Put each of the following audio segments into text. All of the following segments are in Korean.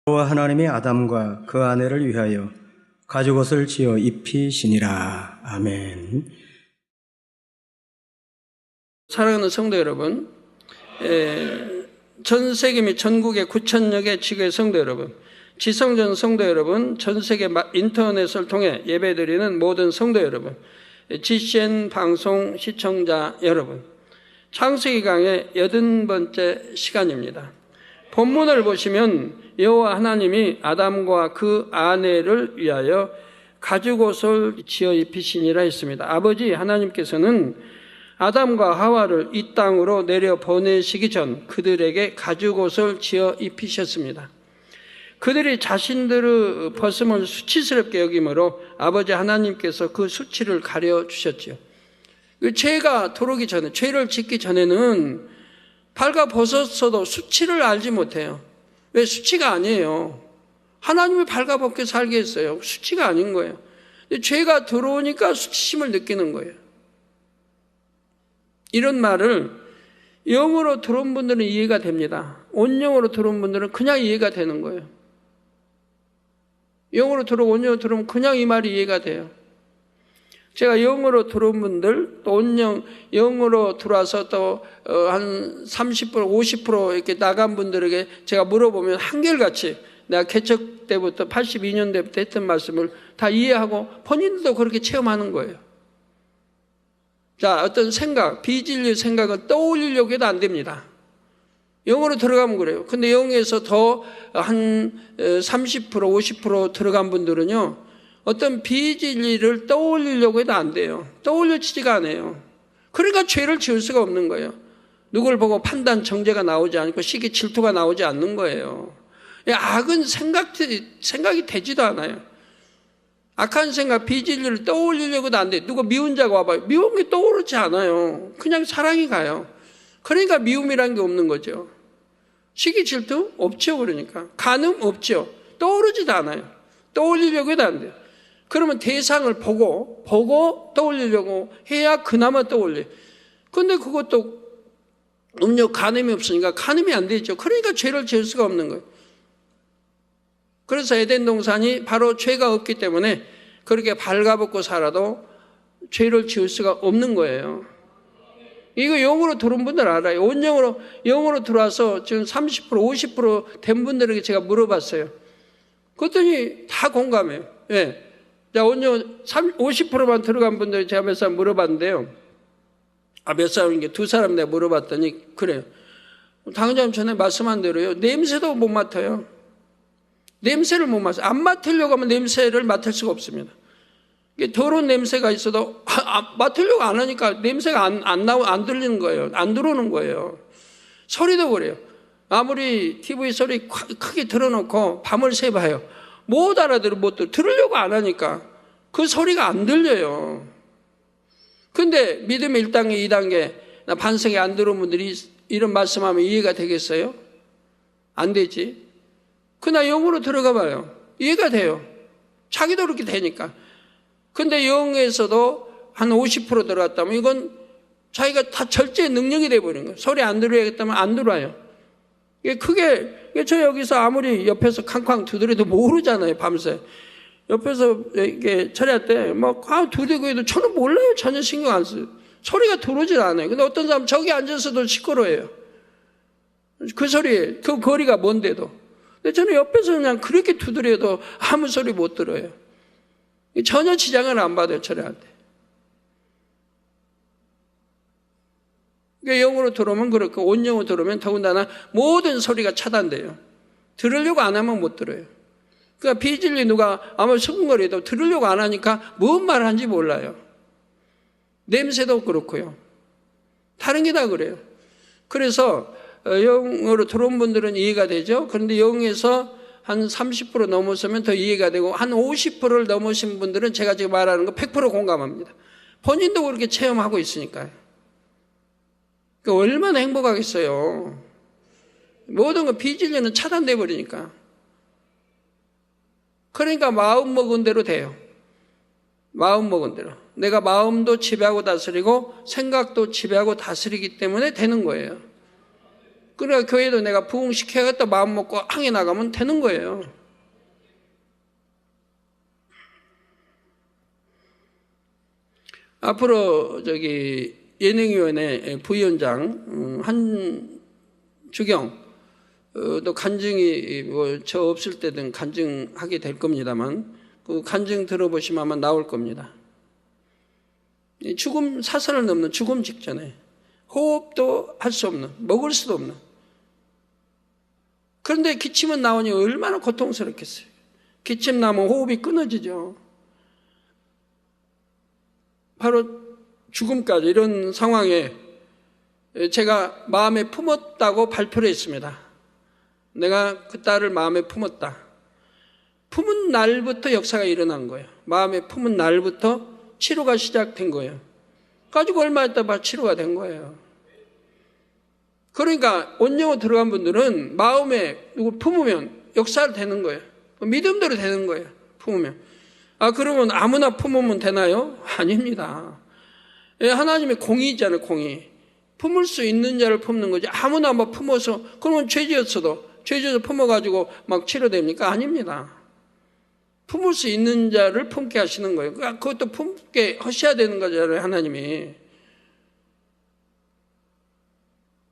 여호와 하나님이 아담과 그 아내를 위하여 가죽옷을 지어 입히시니라. 아멘. 사랑하는 성도 여러분, 전 세계 및 전국의 9,000여 개 지교의 성도 여러분, 지성전 성도 여러분, 전 세계 인터넷을 통해 예배드리는 모든 성도 여러분, GCN 방송 시청자 여러분, 창세기 강의 80번째 시간입니다. 본문을 보시면 여호와 하나님이 아담과 그 아내를 위하여 가죽옷을 지어 입히시니라 했습니다. 아버지 하나님께서는 아담과 하와를 이 땅으로 내려 보내시기 전 그들에게 가죽옷을 지어 입히셨습니다. 그들이 자신들의 벗음을 수치스럽게 여기므로 아버지 하나님께서 그 수치를 가려주셨죠. 죄가 들어오기 전에, 죄를 짓기 전에는 발가벗었어도 수치를 알지 못해요. 왜? 수치가 아니에요. 하나님이 발가벗게 살게 했어요. 수치가 아닌 거예요. 근데 죄가 들어오니까 수치심을 느끼는 거예요. 이런 말을 영어로 들은 분들은 이해가 됩니다. 온영어로 들은 분들은 그냥 이해가 되는 거예요. 영어로 들어 온영어로 들으면 그냥 이 말이 이해가 돼요. 제가 영어로 들은 분들, 또 영어로 들어와서 또 한 30%, 50% 이렇게 나간 분들에게 제가 물어보면 한결같이 내가 개척 때부터 82년대부터 했던 말씀을 다 이해하고 본인들도 그렇게 체험하는 거예요. 자, 어떤 생각, 비진리의 생각은 떠올리려고 해도 안 됩니다. 영어로 들어가면 그래요. 근데 영어에서 더 한 30%, 50% 들어간 분들은요, 어떤 비진리를 떠올리려고 해도 안 돼요. 떠올려지지가 않아요. 그러니까 죄를 지을 수가 없는 거예요. 누굴 보고 판단, 정죄가 나오지 않고 시기, 질투가 나오지 않는 거예요. 악은 생각이 되지도 않아요. 악한 생각, 비진리를 떠올리려고도 안 돼. 누가 미운 자가 와봐요. 미운 게 떠오르지 않아요. 그냥 사랑이 가요. 그러니까 미움이란 게 없는 거죠. 시기, 질투? 없죠. 그러니까. 간음? 없죠. 떠오르지도 않아요. 떠올리려고 해도 안 돼요. 그러면 대상을 보고 떠올리려고 해야 그나마 떠올려요. 근데 그것도 음력 간음이 없으니까 간음이 안 되죠. 그러니까 죄를 지을 수가 없는 거예요. 그래서 에덴 동산이 바로 죄가 없기 때문에 그렇게 발가벗고 살아도 죄를 지을 수가 없는 거예요. 이거 영어로 들은 분들 알아요. 영어로 들어와서 지금 30%, 50% 된 분들에게 제가 물어봤어요. 그랬더니 다 공감해요. 예. 자, 50%만 들어간 분들 제가 몇 사람 물어봤는데요. 몇 사람인 두 사람 내가 물어봤더니 그래요. 당장님 전에 말씀한 대로요. 냄새도 못 맡아요. 냄새를 못 맡아요. 안 맡으려고 하면 냄새를 맡을 수가 없습니다. 더러운 냄새가 있어도 맡으려고 안 하니까 냄새가 안 들리는 거예요. 안 들어오는 거예요. 소리도 그래요. 아무리 TV 소리 크게 틀어놓고 밤을 새봐요. 못 알아들어, 들으려고 안 하니까 그 소리가 안 들려요. 근데 믿음의 1단계, 2단계, 반성이 안 들어온 분들이 이런 말씀하면 이해가 되겠어요? 안 되지. 그러나 영으로 들어가 봐요. 이해가 돼요. 자기도 그렇게 되니까. 근데 영에서도 한 50% 들어갔다면 이건 자기가 다 절제 능력이 돼버린 거예요. 소리 안 들어야겠다면 안 들어와요. 저 여기서 아무리 옆에서 쾅쾅 두드려도 모르잖아요, 밤새. 옆에서 이렇게 처리할 때, 두드리고 해도 저는 몰라요. 전혀 신경 안 써요. 소리가 들어오질 않아요. 근데 어떤 사람 저기 앉아서도 시끄러워요. 그 소리, 그 거리가 먼데도. 근데 저는 옆에서 그냥 그렇게 두드려도 아무 소리 못 들어요. 전혀 지장을 안 받아요, 처리할 때. 그러니까 영어로 들어오면 그렇고 온영어로 들어오면 더군다나 모든 소리가 차단돼요. 들으려고 안 하면 못 들어요. 그러니까 비진리 누가 아무리 수근거려도 들으려고 안 하니까 뭔 말 하는지 몰라요. 냄새도 그렇고요. 다른 게 다 그래요. 그래서 영어로 들어온 분들은 이해가 되죠. 그런데 영에서 한 30% 넘었으면 더 이해가 되고 한 50%를 넘으신 분들은 제가 지금 말하는 거 100% 공감합니다. 본인도 그렇게 체험하고 있으니까요. 그러니까 얼마나 행복하겠어요. 모든 거 비진리는 차단돼 버리니까. 그러니까 마음 먹은 대로 돼요. 마음 먹은 대로. 내가 마음도 지배하고 다스리고 생각도 지배하고 다스리기 때문에 되는 거예요. 그러니까 교회도 내가 부흥시켜야겠다 마음 먹고 항해 나가면 되는 거예요. 앞으로 예능위원회 부위원장 한주경도 간증이 저 없을 때든 간증하게 될 겁니다만 그 간증 들어보시면 아마 나올 겁니다. 죽음 사선을 넘는 죽음 직전에 호흡도 할 수 없는, 먹을 수도 없는. 그런데 기침은 나오니 얼마나 고통스럽겠어요. 기침 나면 호흡이 끊어지죠. 바로 죽음까지 이런 상황에 제가 마음에 품었다고 발표를 했습니다. 내가 그 딸을 마음에 품었다. 품은 날부터 역사가 일어난 거예요. 마음에 품은 날부터 치료가 시작된 거예요. 가지고 얼마 있다 치료가 된 거예요. 그러니까 온영어 들어간 분들은 마음에 누굴 품으면 역사를 되는 거예요. 믿음대로 되는 거예요. 품으면. 그러면 아무나 품으면 되나요? 아닙니다. 하나님의 공의 있잖아요, 공의. 품을 수 있는 자를 품는 거지. 아무나 막 품어서, 그러면 죄지어서 품어가지고 막 치료됩니까? 아닙니다. 품을 수 있는 자를 품게 하시는 거예요. 그것도 품게 하셔야 되는 거잖아요, 하나님이.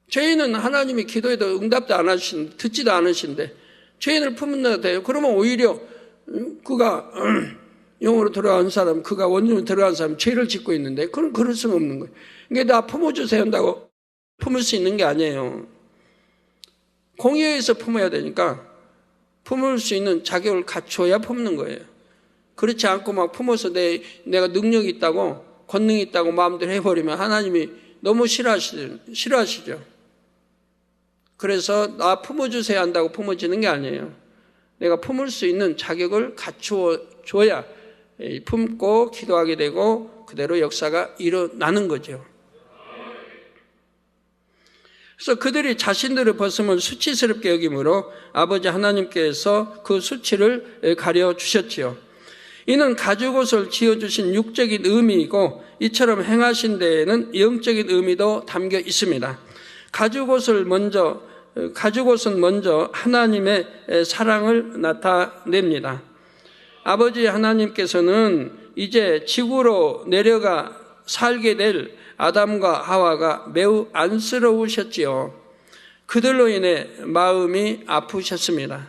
죄인은 하나님이 기도해도 응답도 안 하시는데, 듣지도 않으신데, 죄인을 품는다 돼요. 그러면 오히려 그가 영으로 들어간 사람, 그가 원룸으로 들어간 사람, 죄를 짓고 있는데, 그럴 수는 없는 거예요. 그러니까 나 품어주세요 한다고 품을 수 있는 게 아니에요. 공의에 의해서 품어야 되니까, 품을 수 있는 자격을 갖춰야 품는 거예요. 그렇지 않고 막 품어서 내가 능력이 있다고, 권능이 있다고 마음대로 해버리면 하나님이 너무 싫어하시죠. 그래서 나 품어주세요 한다고 품어지는 게 아니에요. 내가 품을 수 있는 자격을 갖추어줘야 품고 기도하게 되고 그대로 역사가 일어나는 거죠. 그래서 그들이 자신들을 벗으면 수치스럽게 여김으로 아버지 하나님께서 그 수치를 가려주셨지요. 이는 가죽옷을 지어주신 육적인 의미이고 이처럼 행하신 데에는 영적인 의미도 담겨 있습니다. 가죽옷은 먼저 하나님의 사랑을 나타냅니다. 아버지 하나님께서는 이제 지구로 내려가 살게 될 아담과 하와가 매우 안쓰러우셨지요. 그들로 인해 마음이 아프셨습니다.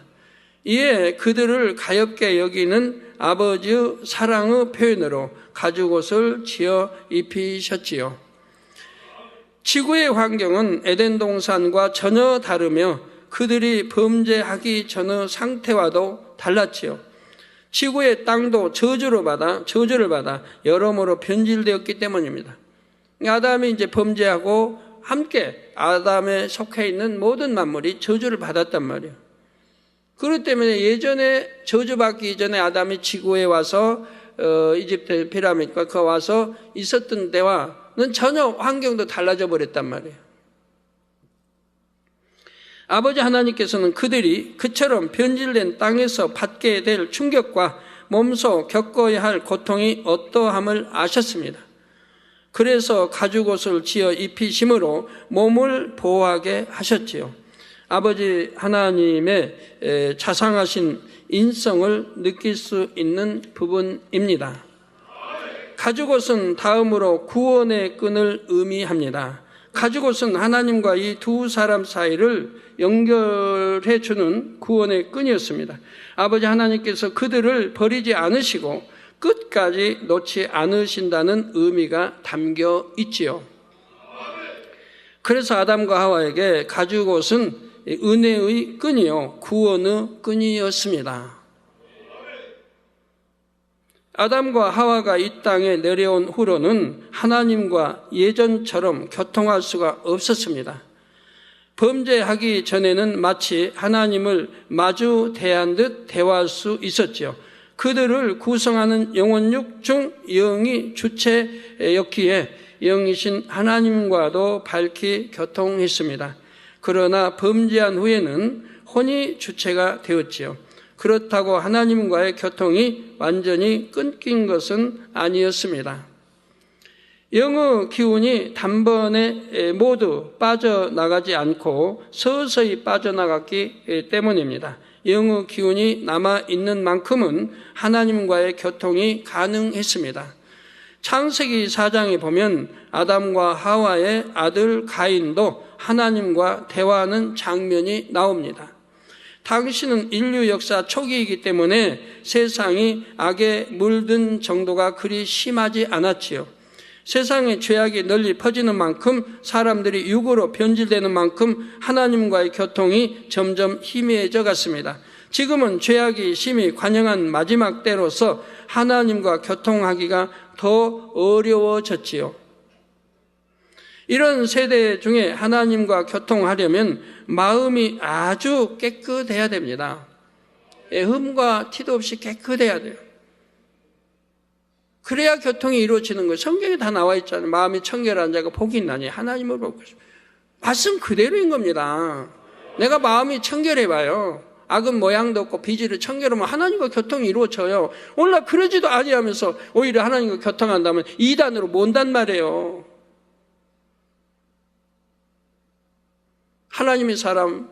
이에 그들을 가엾게 여기는 아버지의 사랑의 표현으로 가죽옷을 지어 입히셨지요. 지구의 환경은 에덴 동산과 전혀 다르며 그들이 범죄하기 전의 상태와도 달랐지요. 지구의 땅도 저주를 받아 여러모로 변질되었기 때문입니다. 아담이 이제 범죄하고 함께 아담에 속해 있는 모든 만물이 저주를 받았단 말이에요. 그렇기 때문에 예전에 저주받기 이전에 아담이 지구에 와서 이집트 피라미드가 그 와서 있었던 데와는 전혀 환경도 달라져 버렸단 말이에요. 아버지 하나님께서는 그들이 그처럼 변질된 땅에서 받게 될 충격과 몸소 겪어야 할 고통이 어떠함을 아셨습니다. 그래서 가죽옷을 지어 입히심으로 몸을 보호하게 하셨지요. 아버지 하나님의 자상하신 인성을 느낄 수 있는 부분입니다. 가죽옷은 다음으로 구원의 끈을 의미합니다. 가죽옷은 하나님과 이 두 사람 사이를 연결해 주는 구원의 끈이었습니다. 아버지 하나님께서 그들을 버리지 않으시고 끝까지 놓지 않으신다는 의미가 담겨 있지요. 그래서 아담과 하와에게 가죽옷은 은혜의 끈이요 구원의 끈이었습니다. 아담과 하와가 이 땅에 내려온 후로는 하나님과 예전처럼 교통할 수가 없었습니다. 범죄하기 전에는 마치 하나님을 마주 대한 듯 대화할 수 있었지요. 그들을 구성하는 영혼육 중 영이 주체였기에 영이신 하나님과도 밝히 교통했습니다. 그러나 범죄한 후에는 혼이 주체가 되었지요. 그렇다고 하나님과의 교통이 완전히 끊긴 것은 아니었습니다. 영의 기운이 단번에 모두 빠져나가지 않고 서서히 빠져나갔기 때문입니다. 영의 기운이 남아있는 만큼은 하나님과의 교통이 가능했습니다. 창세기 4장에 보면 아담과 하와의 아들 가인도 하나님과 대화하는 장면이 나옵니다. 당시는 인류 역사 초기이기 때문에 세상이 악에 물든 정도가 그리 심하지 않았지요. 세상의 죄악이 널리 퍼지는 만큼, 사람들이 육으로 변질되는 만큼 하나님과의 교통이 점점 희미해져 갔습니다. 지금은 죄악이 심히 관영한 마지막 때로서 하나님과 교통하기가 더 어려워졌지요. 이런 세대 중에 하나님과 교통하려면 마음이 아주 깨끗해야 됩니다. 흠과 티도 없이 깨끗해야 돼요. 그래야 교통이 이루어지는 거예요. 성경에 다 나와 있잖아요. 마음이 청결한 자가 복이 있나니 하나님을 보고 있어요. 말씀 그대로인 겁니다. 내가 마음이 청결해봐요. 악은 모양도 없고 비질을 청결하면 하나님과 교통이 이루어져요. 오늘날 그러지도 아니하면서 오히려 하나님과 교통한다면 이단으로 몬단 말이에요. 하나님의 사람,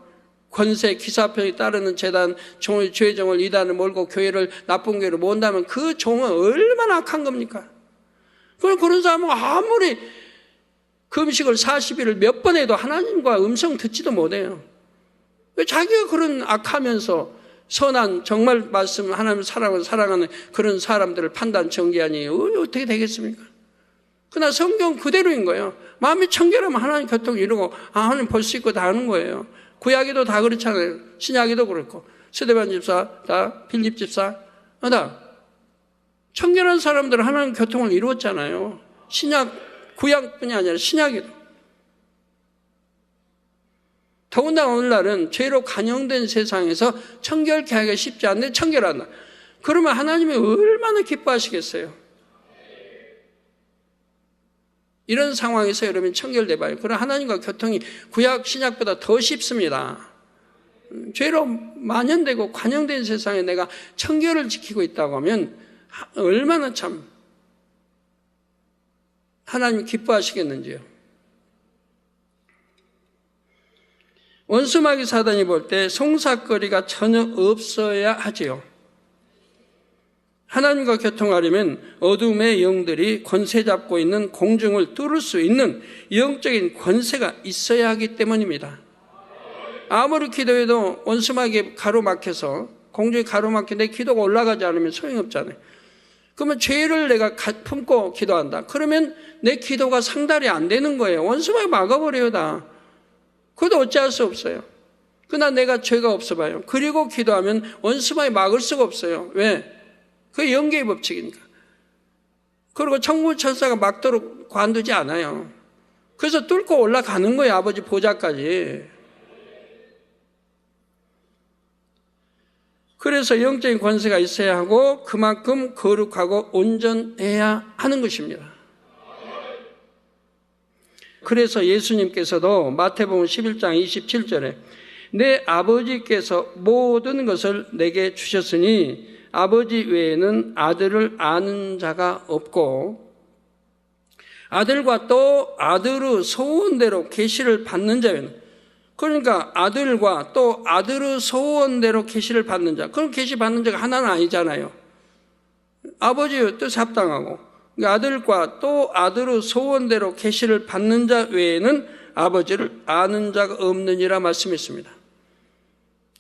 권세, 기사표에 따르는 재단, 죄정을 이단을 몰고 교회를 나쁜 교회로 모은다면 그 종은 얼마나 악한 겁니까? 그런 사람은 아무리 금식을 40일을 몇 번 해도 하나님과 음성 듣지도 못해요. 자기가 그런 악하면서 선한 정말 말씀 하나님 사랑하는 그런 사람들을 판단 정죄하니 어떻게 되겠습니까? 그러나 성경 그대로인 거예요. 마음이 청결하면 하나님 교통을 이루고 하나님 볼 수 있고 다 하는 거예요. 구약에도 다 그렇잖아요. 신약에도 그렇고 스데반 집사, 다 필립 집사, 다 청결한 사람들은 하나님 교통을 이루었잖아요. 구약뿐이 아니라 신약에도. 더군다나 오늘날은 죄로 간영된 세상에서 청결케 하기가 쉽지 않는데 청결한다. 그러면 하나님이 얼마나 기뻐하시겠어요? 이런 상황에서 여러분 청결돼 봐요. 그럼 하나님과 교통이 구약 신약보다 더 쉽습니다. 죄로 만연되고 관영된 세상에 내가 청결을 지키고 있다고 하면 얼마나 참 하나님 기뻐하시겠는지요. 원수마귀 사단이 볼 때 송사거리가 전혀 없어야 하지요. 하나님과 교통하려면 어둠의 영들이 권세 잡고 있는 공중을 뚫을 수 있는 영적인 권세가 있어야 하기 때문입니다. 아무리 기도해도 원수마귀에 가로막혀서 공중에 가로막혀 내 기도가 올라가지 않으면 소용이 없잖아요. 그러면 죄를 내가 품고 기도한다. 그러면 내 기도가 상달이 안 되는 거예요. 원수마귀 막아버려요 다. 그것도 어찌할 수 없어요. 그러나 내가 죄가 없어 봐요. 그리고 기도하면 원수마귀 막을 수가 없어요. 왜? 그게 영계의 법칙이니까. 그리고 천국 천사가 막도록 관두지 않아요. 그래서 뚫고 올라가는 거예요. 아버지 보좌까지. 그래서 영적인 권세가 있어야 하고 그만큼 거룩하고 온전해야 하는 것입니다. 그래서 예수님께서도 마태복음 11장 27절에 내 아버지께서 모든 것을 내게 주셨으니 아버지 외에는 아들을 아는 자가 없고 아들과 또 아들의 소원대로 계시를 받는 자는, 그러니까 아들과 또 아들의 소원대로 계시를 받는 자, 그럼 계시 받는 자가 하나는 아니잖아요. 아버지의 뜻 합당하고 아들과 또 아들의 소원대로 계시를 받는 자 외에는 아버지를 아는 자가 없느니라 말씀했습니다.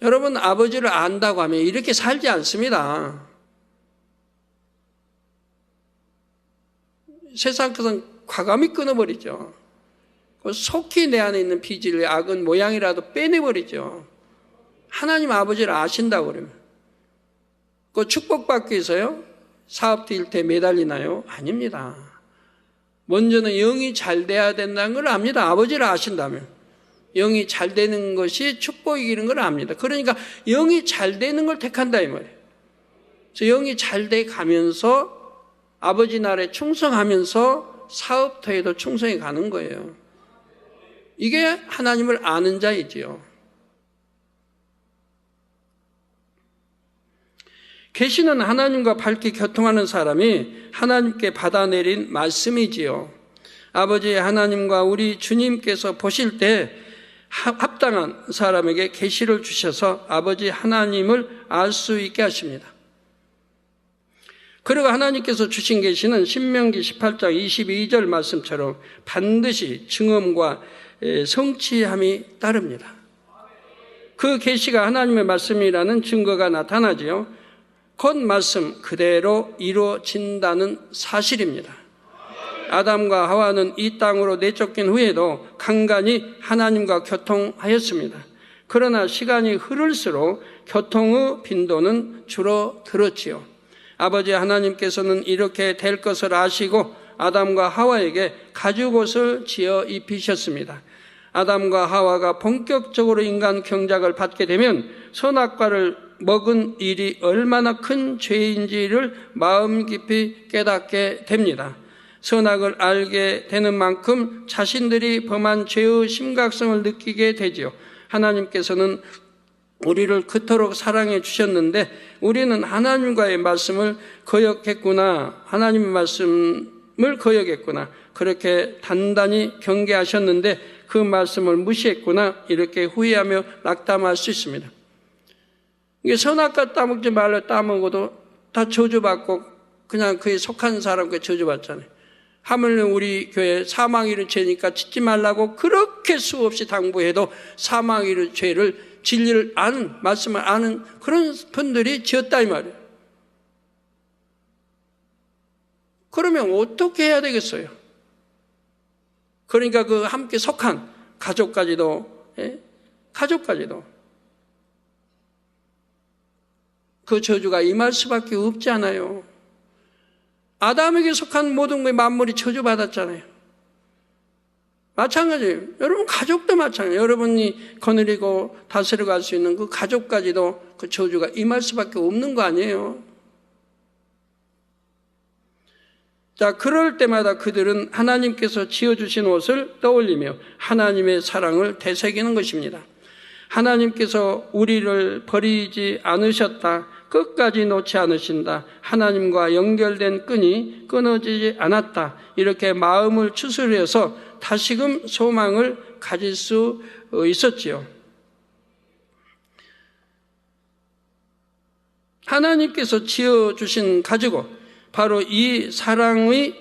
여러분, 아버지를 안다고 하면 이렇게 살지 않습니다. 세상 것은 과감히 끊어버리죠. 속히 내 안에 있는 비질의 악은 모양이라도 빼내버리죠. 하나님 아버지를 아신다고 그러면. 그 축복받기 위해서요? 사업도 일터에 매달리나요? 아닙니다. 먼저는 영이 잘 돼야 된다는 걸 압니다. 아버지를 아신다면. 영이 잘 되는 것이 축복이기는 걸 압니다. 그러니까 영이 잘 되는 걸 택한다 이 말이에요. 그래서 영이 잘 돼 가면서 아버지 나라에 충성하면서 사업터에도 충성해 가는 거예요. 이게 하나님을 아는 자이지요. 계시는 하나님과 밝게 교통하는 사람이 하나님께 받아내린 말씀이지요. 아버지 하나님과 우리 주님께서 보실 때 합당한 사람에게 계시를 주셔서 아버지 하나님을 알 수 있게 하십니다. 그리고 하나님께서 주신 계시는 신명기 18장 22절 말씀처럼 반드시 증언과 성취함이 따릅니다. 그 계시가 하나님의 말씀이라는 증거가 나타나지요. 곧 말씀 그대로 이루어진다는 사실입니다. 아담과 하와는 이 땅으로 내쫓긴 후에도 간간히 하나님과 교통하였습니다. 그러나 시간이 흐를수록 교통의 빈도는 줄어들었지요. 아버지 하나님께서는 이렇게 될 것을 아시고 아담과 하와에게 가죽옷을 지어 입히셨습니다. 아담과 하와가 본격적으로 인간 경작을 받게 되면 선악과를 먹은 일이 얼마나 큰 죄인지를 마음 깊이 깨닫게 됩니다. 선악을 알게 되는 만큼 자신들이 범한 죄의 심각성을 느끼게 되지요. 하나님께서는 우리를 그토록 사랑해 주셨는데 우리는 하나님과의 말씀을 거역했구나, 하나님의 말씀을 거역했구나, 그렇게 단단히 경계하셨는데 그 말씀을 무시했구나, 이렇게 후회하며 낙담할 수 있습니다. 이게 선악과 따먹지 말라 따먹어도 다 저주받고 그냥 그에 속한 사람께 저주받잖아요. 하물며 우리 교회 사망 이른 죄니까 짓지 말라고 그렇게 수없이 당부해도 사망 이른 죄를 진리를 아는, 말씀을 아는 그런 분들이 지었다 이 말이에요. 그러면 어떻게 해야 되겠어요? 그러니까 그 함께 속한 가족까지도, 가족까지도 그 저주가 임할 수밖에 없지 않아요. 아담에게 속한 모든 만물이 저주받았잖아요. 마찬가지예요. 여러분 가족도 마찬가지예요. 여러분이 거느리고 다스려 갈 수 있는 그 가족까지도 그 저주가 임할 수밖에 없는 거 아니에요. 자, 그럴 때마다 그들은 하나님께서 지어주신 옷을 떠올리며 하나님의 사랑을 되새기는 것입니다. 하나님께서 우리를 버리지 않으셨다, 끝까지 놓지 않으신다, 하나님과 연결된 끈이 끊어지지 않았다, 이렇게 마음을 추스려서 다시금 소망을 가질 수 있었지요. 하나님께서 지어주신 가지고 바로 이 사랑의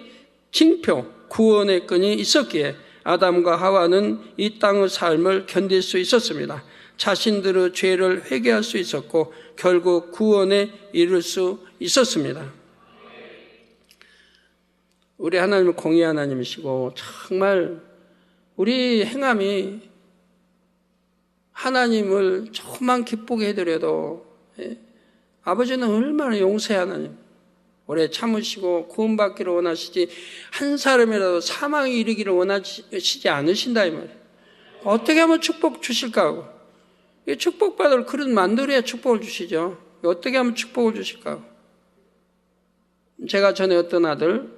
징표, 구원의 끈이 있었기에 아담과 하와는 이 땅의 삶을 견딜 수 있었습니다. 자신들의 죄를 회개할 수 있었고 결국 구원에 이를 수 있었습니다. 우리 하나님은 공의 하나님이시고 정말 우리 행함이 하나님을 조금만 기쁘게 해드려도 아버지는 얼마나 용서의 하나님, 오래 참으시고 구원받기를 원하시지 한 사람이라도 사망에 이르기를 원하시지 않으신다 이 말이에요. 어떻게 하면 축복 주실까 하고, 축복받을 그릇 만들어야 축복을 주시죠. 어떻게 하면 축복을 주실까 하고. 제가 전에 어떤 아들,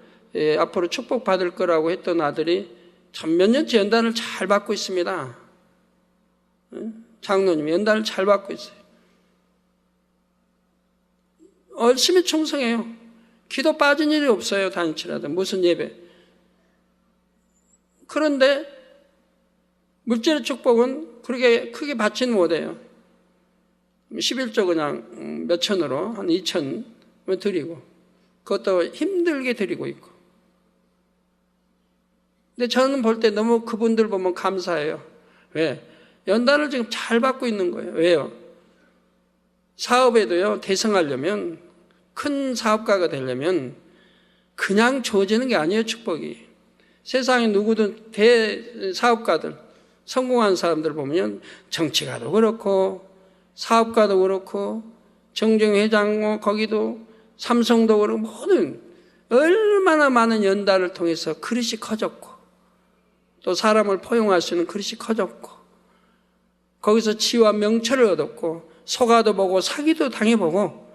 앞으로 축복받을 거라고 했던 아들이 참 몇 년째 연단을 잘 받고 있습니다. 장로님이 연단을 잘 받고 있어요. 열심히 충성해요. 기도 빠진 일이 없어요. 단체라도 무슨 예배. 그런데 물질의 축복은 그렇게 크게 받지는 못해요. 11조 그냥 몇 천으로 한 2천 드리고, 그것도 힘들게 드리고 있고. 근데 저는 볼 때 너무 그분들 보면 감사해요. 왜? 연단을 지금 잘 받고 있는 거예요. 왜요? 사업에도요, 대성하려면, 큰 사업가가 되려면 그냥 주어지는 게 아니에요, 축복이. 세상에 누구든 대사업가들, 성공한 사람들 보면 정치가도 그렇고 사업가도 그렇고 정정회장 거기도 삼성도 그렇고 모든 얼마나 많은 연단을 통해서 그릇이 커졌고 또 사람을 포용할 수 있는 그릇이 커졌고 거기서 지위와 명철을 얻었고 소가도 보고 사기도 당해보고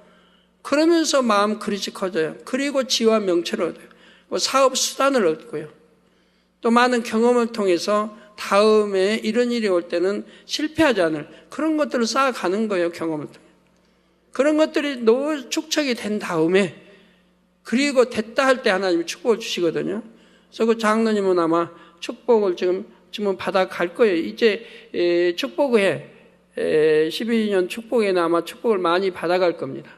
그러면서 마음 그릇이 커져요. 그리고 지위와 명철을 얻어요. 사업 수단을 얻고요. 또 많은 경험을 통해서 다음에 이런 일이 올 때는 실패하지 않을 그런 것들을 쌓아가는 거예요. 경험을 통해. 그런 것들이 축적이 된 다음에 그리고 됐다 할 때 하나님이 축복을 주시거든요. 그래서 그 장로님은 아마 축복을 지금 받아갈 거예요. 이제 축복 후에 12년 축복에는 아마 축복을 많이 받아갈 겁니다.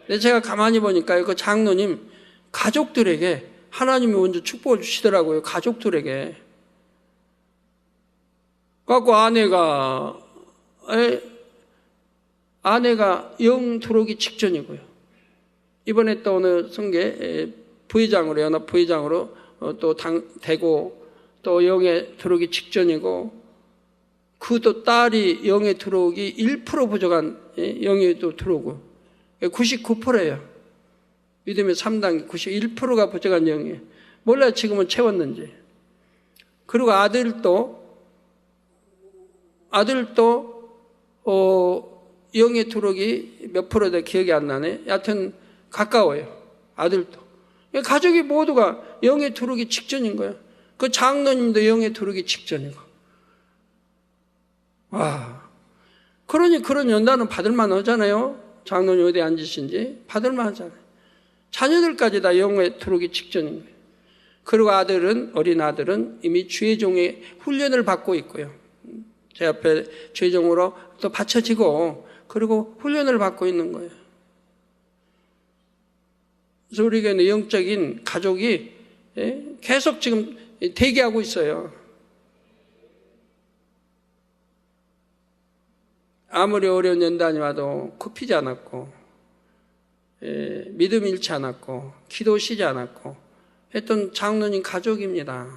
근데 제가 가만히 보니까 그 장로님 가족들에게 하나님이 먼저 축복을 주시더라고요. 가족들에게. 그래갖고 아내가 영 들어오기 직전이고요. 이번에 또 어느 성계 부회장으로, 연합 부회장으로 또 되고 또 영에 들어오기 직전이고, 그 또 딸이 영에 들어오기 1% 부족한 영에 또 들어오고 99%예요. 믿음의 3단계 91%가 부족한 영이에요. 몰라요 지금은 채웠는지. 그리고 아들도 영에 들어오기 몇 프로다 기억이 안 나네. 여하튼 가까워요. 아들도. 가족이 모두가 영에 들어오기 직전인 거예요. 그 장로님도 영에 들어오기 직전이고. 와, 그러니 그런 연단은 받을만 하잖아요. 장로님 어디 앉으신지 받을만 하잖아요. 자녀들까지 다 영에 들어오기 직전인 거예요. 그리고 어린 아들은 이미 주의종의 훈련을 받고 있고요. 제 앞에 주의종으로 또 받쳐지고, 그리고 훈련을 받고 있는 거예요. 그래서 우리 교회는 영적인 가족이 계속 지금 대기하고 있어요. 아무리 어려운 연단이 와도 굽히지 않았고, 믿음 잃지 않았고, 기도 쉬지 않았고 했던 장로님 가족입니다.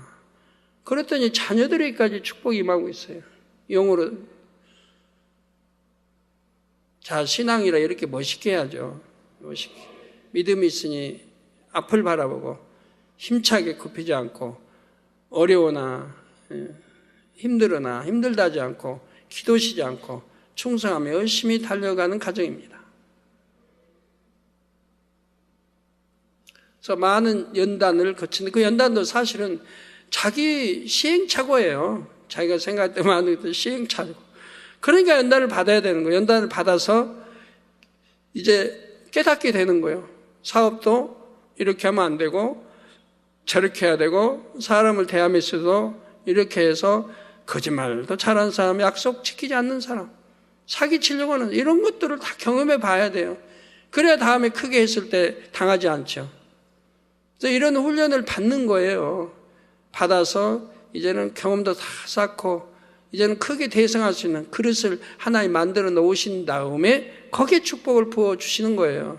그랬더니 자녀들에게까지 축복이 임하고 있어요. 영으로. 자, 신앙이라 이렇게 멋있게 해야죠. 멋있게. 믿음이 있으니 앞을 바라보고 힘차게 굽히지 않고, 어려우나 힘들으나 힘들다 하지 않고, 기도 쉬지 않고 충성하며 열심히 달려가는 가정입니다. 그래서 많은 연단을 거치는, 그 연단도 사실은 자기 시행착오예요. 자기가 생각할 때 많은 것들 시행착오. 그러니까 연단을 받아야 되는 거예요. 연단을 받아서 이제 깨닫게 되는 거예요. 사업도 이렇게 하면 안 되고 저렇게 해야 되고, 사람을 대하면서도 이렇게 해서 거짓말도 잘하는 사람, 약속 지키지 않는 사람, 사기치려고 하는, 이런 것들을 다 경험해 봐야 돼요. 그래야 다음에 크게 했을 때 당하지 않죠. 그래서 이런 훈련을 받는 거예요. 받아서 이제는 경험도 다 쌓고 이제는 크게 대성할 수 있는 그릇을 하나님 만들어 놓으신 다음에 거기에 축복을 부어주시는 거예요.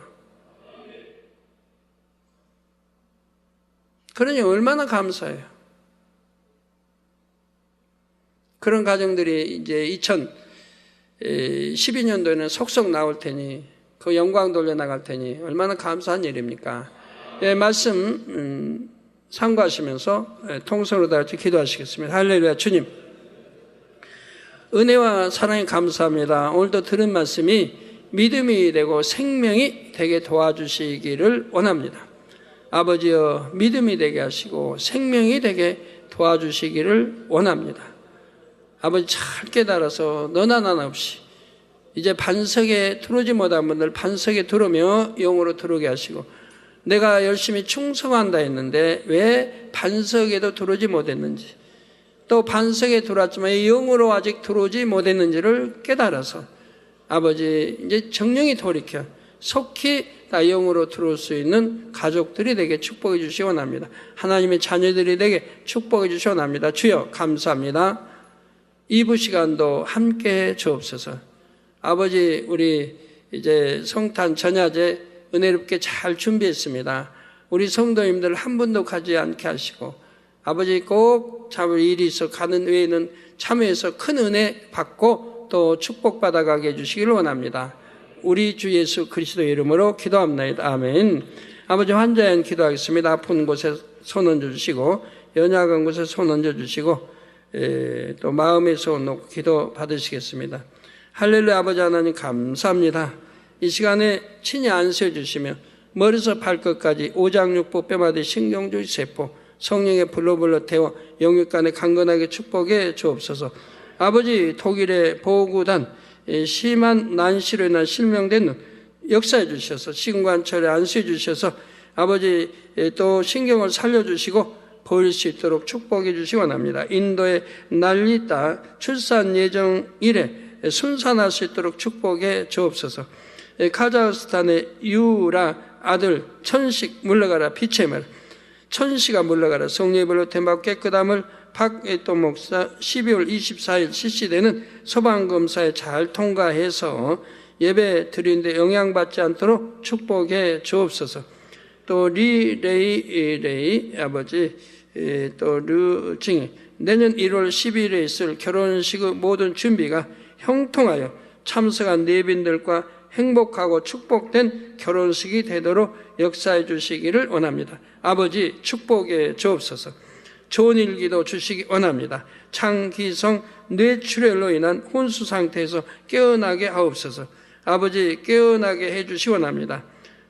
그러니 얼마나 감사해요. 그런 가정들이 이제 2012년도에는 속속 나올 테니, 그 영광 돌려나갈 테니 얼마나 감사한 일입니까? 말씀 상고하시면서 통성으로 다 같이 기도하시겠습니다. 할렐루야. 주님, 은혜와 사랑에 감사합니다. 오늘도 들은 말씀이 믿음이 되고 생명이 되게 도와주시기를 원합니다. 아버지여, 믿음이 되게 하시고 생명이 되게 도와주시기를 원합니다. 아버지, 잘 깨달아서 너나 나나 없이 이제 반석에 들어오지 못한 분들 반석에 들어오며 영으로 들어오게 하시고, 내가 열심히 충성한다 했는데 왜 반석에도 들어오지 못했는지, 또 반석에 들어왔지만 영으로 아직 들어오지 못했는지를 깨달아서 아버지, 이제 정령이 돌이켜 속히 다 영으로 들어올 수 있는 가족들이 되게 축복해 주시기 원합니다. 하나님의 자녀들이 되게 축복해 주시기 원합니다. 주여, 감사합니다. 이부 시간도 함께 주옵소서. 아버지, 우리 이제 성탄 전야제 은혜롭게 잘 준비했습니다. 우리 성도님들 한 분도 가지 않게 하시고, 아버지 꼭 잡을 일이 있어 가는 외에는 참여해서 큰 은혜 받고 또 축복받아가게 해주시기를 원합니다. 우리 주 예수 그리스도의 이름으로 기도합니다. 아멘. 아버지, 환자연 기도하겠습니다. 아픈 곳에 손 얹어주시고, 연약한 곳에 손 얹어주시고, 또 마음의 손 놓고 기도 받으시겠습니다. 할렐루야. 아버지 하나님 감사합니다. 이 시간에 친히 안수해 주시며 머리에서 발끝까지 오장육부 뼈마디 신경주의 세포 성령의 불로 태워 영육간에 강건하게 축복해 주옵소서. 아버지, 독일의 보구단 심한 난시로 인한 실명된 눈 역사해 주셔서 신관철에 안수해 주셔서 아버지 또 신경을 살려주시고 보일 수 있도록 축복해 주시기 원합니다. 인도의 난리다 출산 예정일에 순산할 수 있도록 축복해 주옵소서. 카자흐스탄의 유라 아들 천식 물러가라 빛의 말 천시가 물러가라 성령의 템바 깨끗함을 박애또 목사 12월 24일 실시되는 소방검사에 잘 통과해서 예배 드리는데 영향받지 않도록 축복해 주옵소서. 또 레이 아버지 또 류징 내년 1월 10일에 있을 결혼식의 모든 준비가 형통하여 참석한 내빈들과 행복하고 축복된 결혼식이 되도록 역사해 주시기를 원합니다. 아버지 축복해 주옵소서. 좋은 일기도 주시기 원합니다. 창기성 뇌출혈로 인한 혼수 상태에서 깨어나게 하옵소서. 아버지 깨어나게 해주시 원합니다.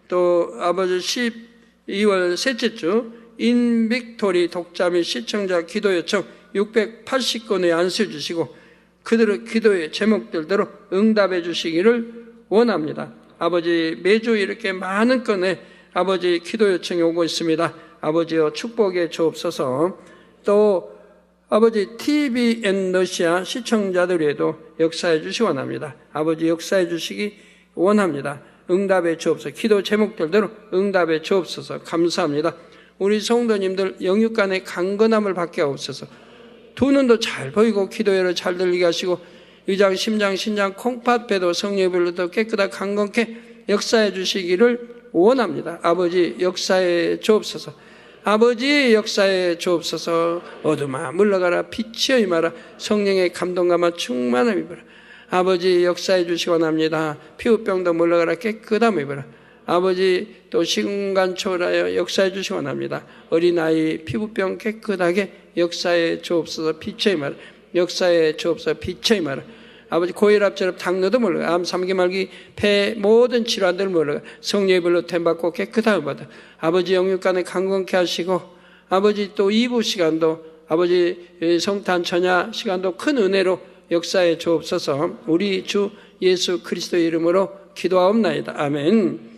또 아버지 12월 셋째 주 인빅토리 독자 및 시청자 기도 요청 680건에 안수해 주시고 그들의 기도의 제목들대로 응답해 주시기를 원합니다. 아버지 매주 이렇게 많은 건에 아버지 기도 요청이 오고 있습니다. 아버지여 축복해 주옵소서. 또 아버지 TVN 러시아 시청자들에도 역사해 주시기 원합니다. 아버지 역사해 주시기 원합니다. 응답해 주옵소서. 기도 제목들대로 응답해 주옵소서. 감사합니다. 우리 성도님들 영육간의 강건함을 받게 하옵소서. 두 눈도 잘 보이고 기도회를 잘 들리게 하시고 위장, 심장, 신장, 콩팥배도 성령별로 더 깨끗하게 강건케 역사해 주시기를 원합니다. 아버지 역사해 주옵소서. 아버지 역사해 주옵소서. 어둠아 물러가라 빛이여 임하라 성령의 감동감화 충만함 입어라. 아버지 역사해 주시기 원합니다. 피부병도 물러가라 깨끗함 입어라. 아버지 또 시간간 초월하여 역사해 주시기 원합니다. 어린아이 피부병 깨끗하게 역사해 주옵소서. 빛의 말 역사해 주옵소서. 빛의 말 아버지 고혈압, 당뇨도 물러가 암, 3기 말기, 폐 모든 질환들 물러가 성령의 불로 템받고 깨끗함을 받아 아버지 영육간에 강건케 하시고 아버지 또 2부 시간도 아버지 성탄 전야 시간도 큰 은혜로 역사해 주옵소서. 우리 주 예수 그리스도의 이름으로 기도하옵나이다. 아멘.